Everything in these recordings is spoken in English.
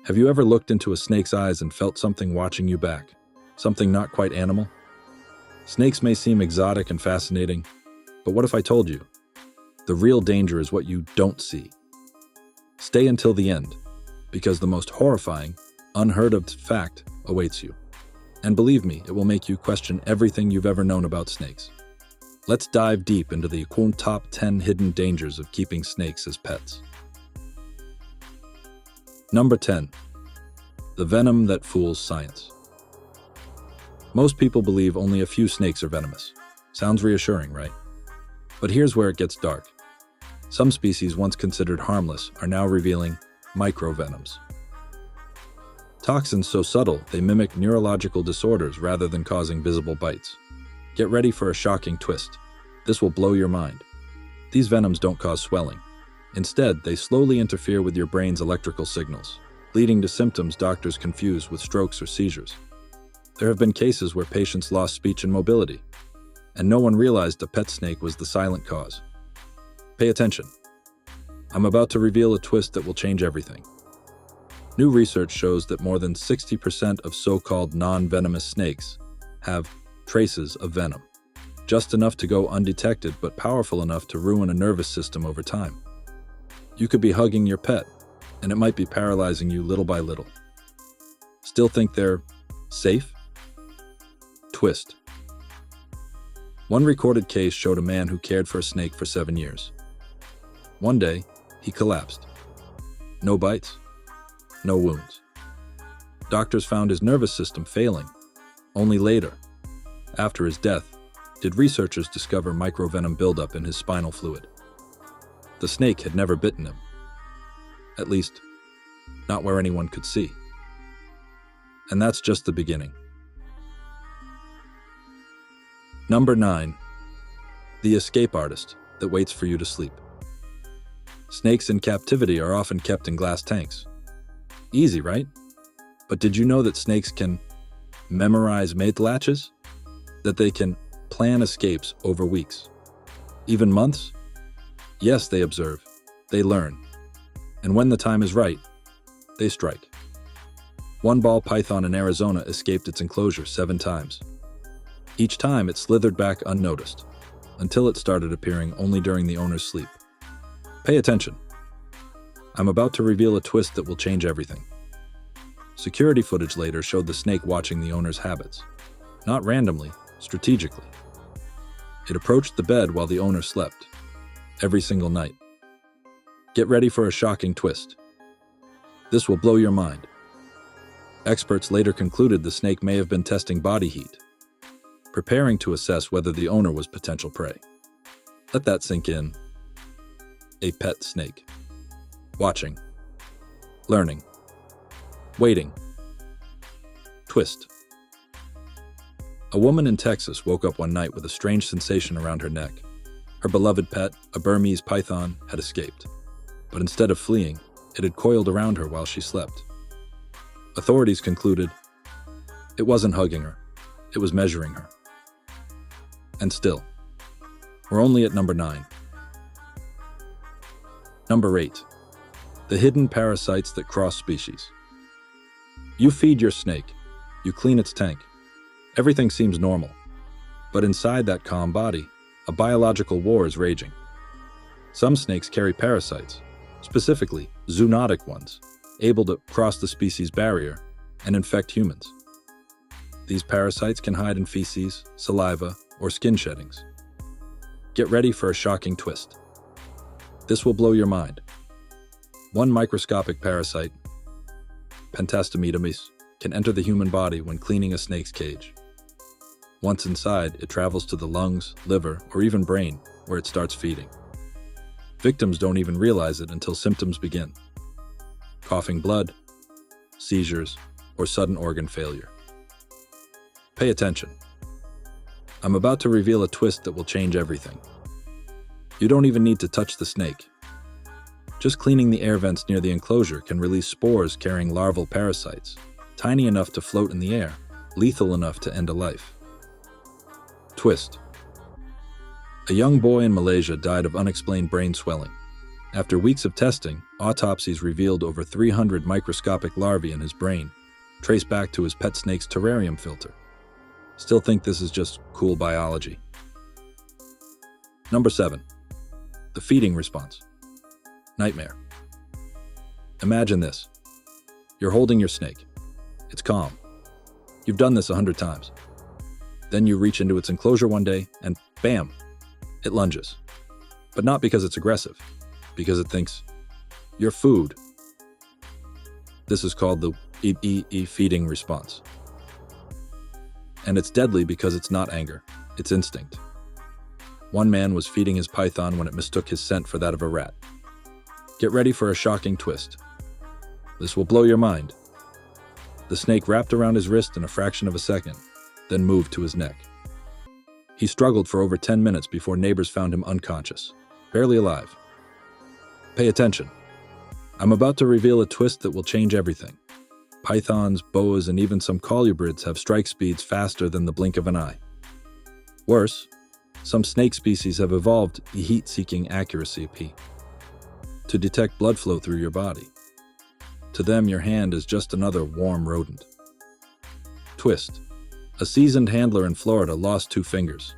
Have you ever looked into a snake's eyes and felt something watching you back? Something not quite animal? Snakes may seem exotic and fascinating, but what if I told you? The real danger is what you don't see. Stay until the end, because the most horrifying, unheard of fact awaits you. And believe me, it will make you question everything you've ever known about snakes. Let's dive deep into the top 10 hidden dangers of keeping snakes as pets. Number 10. The venom that fools science. Most people believe only a few snakes are venomous. Sounds reassuring, right? But here's where it gets dark. Some species once considered harmless are now revealing microvenoms. Toxins so subtle they mimic neurological disorders rather than causing visible bites. Get ready for a shocking twist. This will blow your mind. These venoms don't cause swelling. Instead, they slowly interfere with your brain's electrical signals, leading to symptoms doctors confuse with strokes or seizures. There have been cases where patients lost speech and mobility, and no one realized a pet snake was the silent cause. Pay attention. I'm about to reveal a twist that will change everything. New research shows that more than 60% of so-called non-venomous snakes have traces of venom, just enough to go undetected but powerful enough to ruin a nervous system over time. You could be hugging your pet, and it might be paralyzing you little by little. Still think they're safe? Twist. One recorded case showed a man who cared for a snake for 7 years. One day, he collapsed. No bites, no wounds. Doctors found his nervous system failing. Only later, after his death, did researchers discover microvenom buildup in his spinal fluid. The snake had never bitten him. At least, not where anyone could see. And that's just the beginning. Number 9. The escape artist that waits for you to sleep. Snakes in captivity are often kept in glass tanks. Easy, right? But did you know that snakes can memorize mate latches? That they can plan escapes over weeks, even months? Yes, they observe, they learn, and when the time is right, they strike. One ball python in Arizona escaped its enclosure 7 times. Each time it slithered back unnoticed, until it started appearing only during the owner's sleep. Pay attention. I'm about to reveal a twist that will change everything. Security footage later showed the snake watching the owner's habits. Not randomly, strategically. It approached the bed while the owner slept, every single night. Get ready for a shocking twist. This will blow your mind. Experts later concluded the snake may have been testing body heat, preparing to assess whether the owner was potential prey. Let that sink in. A pet snake. Watching. Learning. Waiting. Twist. A woman in Texas woke up one night with a strange sensation around her neck. Her beloved pet, a Burmese python, had escaped. But instead of fleeing, it had coiled around her while she slept. Authorities concluded it wasn't hugging her, it was measuring her. And still, we're only at number 9. Number 8. The hidden parasites that cross species. You feed your snake, you clean its tank. Everything seems normal. But inside that calm body, a biological war is raging. Some snakes carry parasites, specifically zoonotic ones, able to cross the species barrier and infect humans. These parasites can hide in feces, saliva, or skin sheddings. Get ready for a shocking twist. This will blow your mind. One microscopic parasite, Pentastometamis, can enter the human body when cleaning a snake's cage. Once inside, it travels to the lungs, liver, or even brain, where it starts feeding. Victims don't even realize it until symptoms begin. Coughing blood, seizures, or sudden organ failure. Pay attention. I'm about to reveal a twist that will change everything. You don't even need to touch the snake. Just cleaning the air vents near the enclosure can release spores carrying larval parasites, tiny enough to float in the air, lethal enough to end a life. Twist. A young boy in Malaysia died of unexplained brain swelling, After weeks of testing, autopsies revealed over 300 microscopic larvae in his brain, traced back to his pet snake's terrarium filter. Still think this is just cool biology. Number 7. The feeding response. Nightmare. Imagine this. You're holding your snake. It's calm. You've done this 100 times. Then you reach into its enclosure one day and bam, it lunges. But not because it's aggressive, because it thinks, you're food. This is called the feeding response. And it's deadly because it's not anger, it's instinct. One man was feeding his python when it mistook his scent for that of a rat. Get ready for a shocking twist. This will blow your mind. The snake wrapped around his wrist in a fraction of a second, then moved to his neck. He struggled for over 10 minutes before neighbors found him unconscious, barely alive. Pay attention. I'm about to reveal a twist that will change everything. Pythons, boas, and even some colubrids have strike speeds faster than the blink of an eye. Worse, some snake species have evolved heat-seeking accuracy to detect blood flow through your body. To them, your hand is just another warm rodent. Twist. A seasoned handler in Florida lost 2 fingers,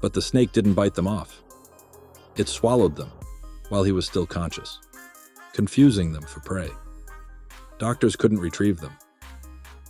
but the snake didn't bite them off. It swallowed them while he was still conscious, confusing them for prey. Doctors couldn't retrieve them.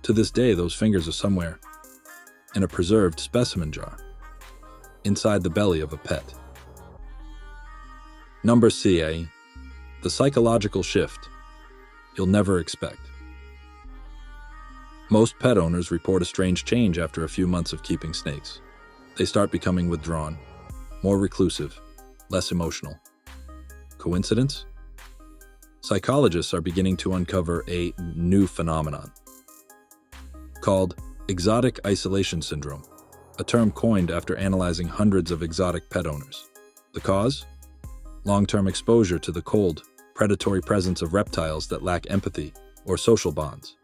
To this day, those fingers are somewhere in a preserved specimen jar, inside the belly of a pet. Number C. The psychological shift you'll never expect. Most pet owners report a strange change after a few months of keeping snakes. They start becoming withdrawn, more reclusive, less emotional. Coincidence? Psychologists are beginning to uncover a new phenomenon called exotic isolation syndrome, a term coined after analyzing hundreds of exotic pet owners. The cause? Long-term exposure to the cold, predatory presence of reptiles that lack empathy or social bonds.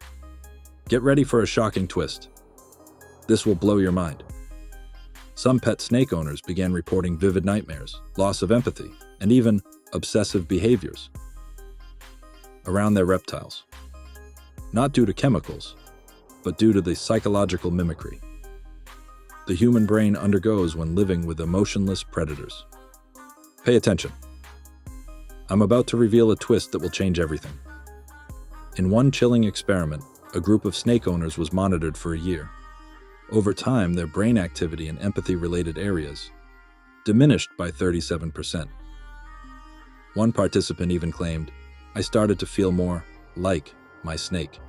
Get ready for a shocking twist. This will blow your mind. Some pet snake owners began reporting vivid nightmares, loss of empathy, and even obsessive behaviors around their reptiles. Not due to chemicals, but due to the psychological mimicry the human brain undergoes when living with emotionless predators. Pay attention. I'm about to reveal a twist that will change everything. In one chilling experiment, a group of snake owners was monitored for a year. Over time, their brain activity and empathy-related areas diminished by 37%. One participant even claimed, "I started to feel more like my snake."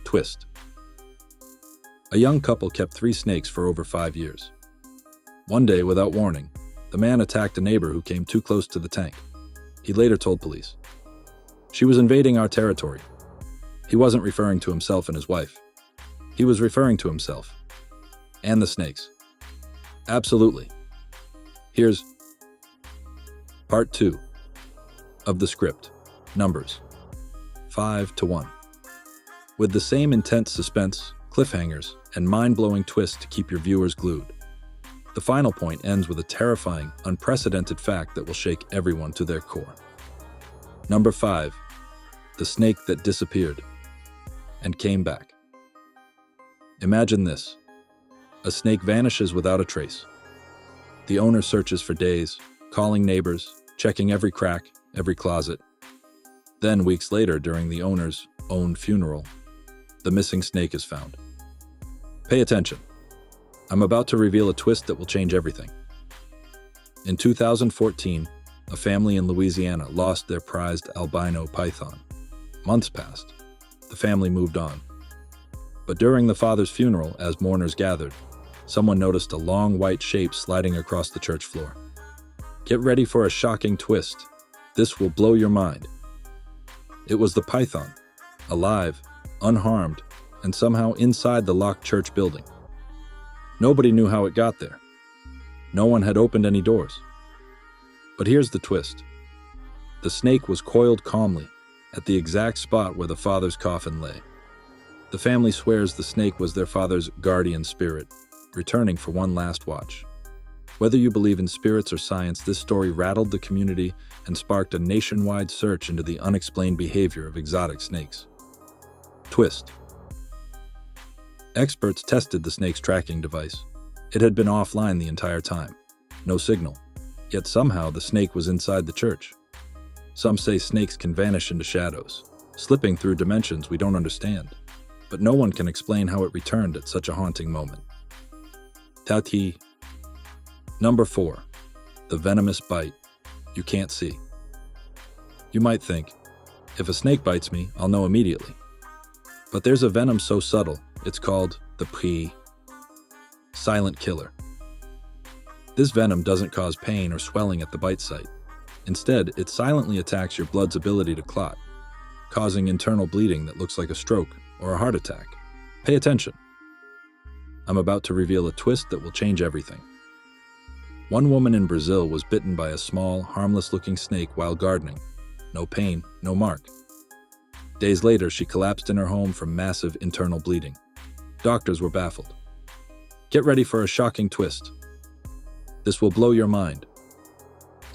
Twist. A young couple kept 3 snakes for over 5 years. One day, without warning, the man attacked a neighbor who came too close to the tank. He later told police, "She was invading our territory." He wasn't referring to himself and his wife. He was referring to himself and the snakes. Absolutely. Here's part 2 of the script, Numbers 5-1. With the same intense suspense, cliffhangers, and mind-blowing twists to keep your viewers glued. The final point ends with a terrifying, unprecedented fact that will shake everyone to their core. Number 5. The snake that disappeared and came back. Imagine this. A snake vanishes without a trace. The owner searches for days, calling neighbors, checking every crack, every closet. Then, weeks later, during the owner's own funeral, the missing snake is found. Pay attention. I'm about to reveal a twist that will change everything. In 2014, a family in Louisiana lost their prized albino python. Months passed. The family moved on. But during the father's funeral, as mourners gathered, someone noticed a long white shape sliding across the church floor. Get ready for a shocking twist. This will blow your mind. It was the python, alive, unharmed, and somehow inside the locked church building. Nobody knew how it got there. No one had opened any doors. But here's the twist. The snake was coiled calmly at the exact spot where the father's coffin lay. The family swears the snake was their father's guardian spirit, returning for one last watch. Whether you believe in spirits or science, this story rattled the community and sparked a nationwide search into the unexplained behavior of exotic snakes. Twist. Experts tested the snake's tracking device. It had been offline the entire time. No signal. Yet somehow the snake was inside the church. Some say snakes can vanish into shadows, slipping through dimensions we don't understand. But no one can explain how it returned at such a haunting moment. Tati. Number 4. The venomous bite you can't see. You might think, if a snake bites me, I'll know immediately. But there's a venom so subtle, it's called the silent killer. This venom doesn't cause pain or swelling at the bite site. Instead, it silently attacks your blood's ability to clot, causing internal bleeding that looks like a stroke or a heart attack. Pay attention. I'm about to reveal a twist that will change everything. One woman in Brazil was bitten by a small, harmless-looking snake while gardening. No pain, no mark. Days later, she collapsed in her home from massive internal bleeding. Doctors were baffled. Get ready for a shocking twist. This will blow your mind.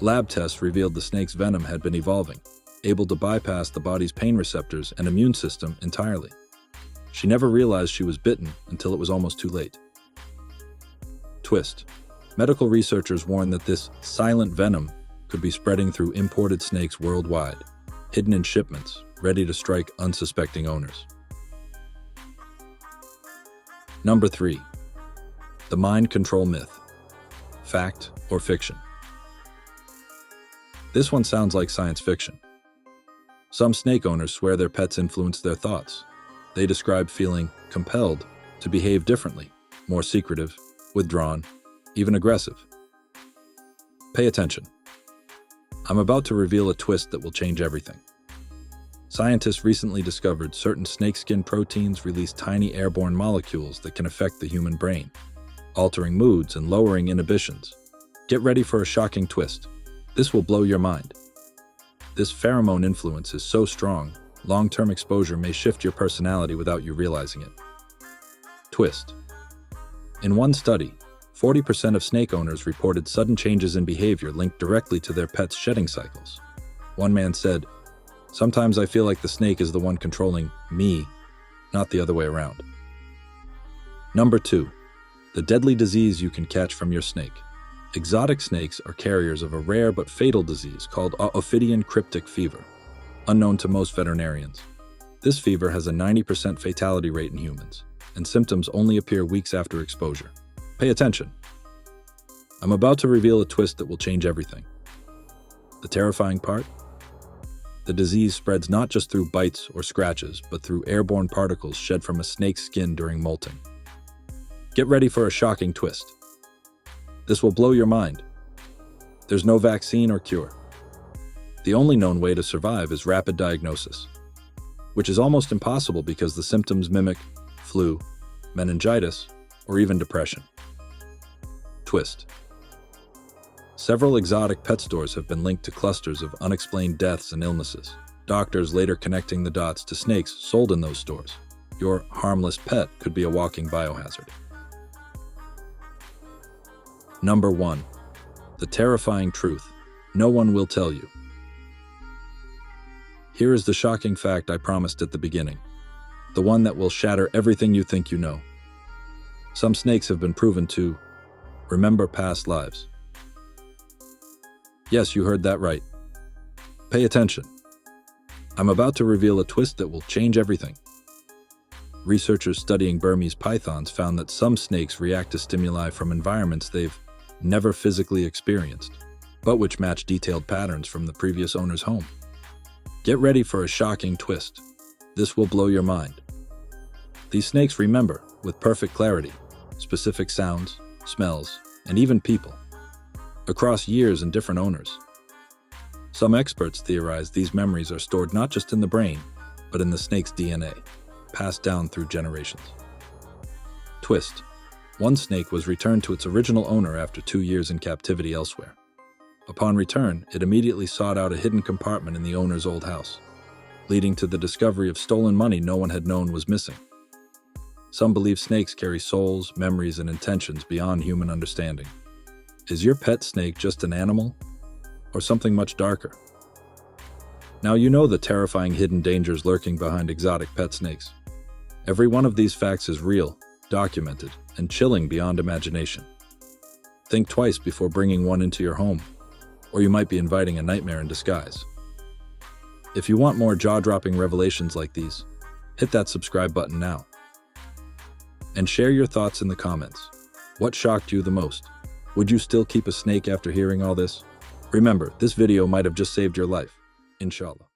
Lab tests revealed the snake's venom had been evolving, able to bypass the body's pain receptors and immune system entirely. She never realized she was bitten until it was almost too late. Twist. Medical researchers warn that this silent venom could be spreading through imported snakes worldwide, hidden in shipments, ready to strike unsuspecting owners. Number 3. The mind control myth. Fact or fiction? This one sounds like science fiction. Some snake owners swear their pets influence their thoughts. They describe feeling compelled to behave differently, more secretive, withdrawn, even aggressive. Pay attention. I'm about to reveal a twist that will change everything. Scientists recently discovered certain snakeskin proteins release tiny airborne molecules that can affect the human brain, altering moods and lowering inhibitions. Get ready for a shocking twist. This will blow your mind. This pheromone influence is so strong, long-term exposure may shift your personality without you realizing it. Twist. In one study, 40% of snake owners reported sudden changes in behavior linked directly to their pets' shedding cycles. One man said, "Sometimes I feel like the snake is the one controlling me, not the other way around." Number 2. The deadly disease you can catch from your snake. Exotic snakes are carriers of a rare but fatal disease called Ophidian cryptic fever, unknown to most veterinarians. This fever has a 90% fatality rate in humans, and symptoms only appear weeks after exposure. Pay attention. I'm about to reveal a twist that will change everything. The terrifying part? The disease spreads not just through bites or scratches, but through airborne particles shed from a snake's skin during molting. Get ready for a shocking twist. This will blow your mind. There's no vaccine or cure. The only known way to survive is rapid diagnosis, which is almost impossible because the symptoms mimic flu, meningitis, or even depression. Twist. Several exotic pet stores have been linked to clusters of unexplained deaths and illnesses, doctors later connecting the dots to snakes sold in those stores. Your harmless pet could be a walking biohazard. Number 1. The terrifying truth no one will tell you. Here is the shocking fact I promised at the beginning, the one that will shatter everything you think you know. Some snakes have been proven to remember past lives. Yes, you heard that right. Pay attention. I'm about to reveal a twist that will change everything. Researchers studying Burmese pythons found that some snakes react to stimuli from environments they've never physically experienced, but which match detailed patterns from the previous owner's home. Get ready for a shocking twist. This will blow your mind. These snakes remember, with perfect clarity, specific sounds, smells, and even people, across years and different owners. Some experts theorize these memories are stored not just in the brain, but in the snake's DNA, passed down through generations. Twist. One snake was returned to its original owner after 2 years in captivity elsewhere. Upon return, it immediately sought out a hidden compartment in the owner's old house, leading to the discovery of stolen money no one had known was missing. Some believe snakes carry souls, memories, and intentions beyond human understanding. Is your pet snake just an animal, or something much darker? Now you know the terrifying hidden dangers lurking behind exotic pet snakes. Every one of these facts is real, documented, and chilling beyond imagination. Think twice before bringing one into your home, or you might be inviting a nightmare in disguise. If you want more jaw-dropping revelations like these, hit that subscribe button now. And share your thoughts in the comments. What shocked you the most? Would you still keep a snake after hearing all this? Remember, this video might have just saved your life. Inshallah.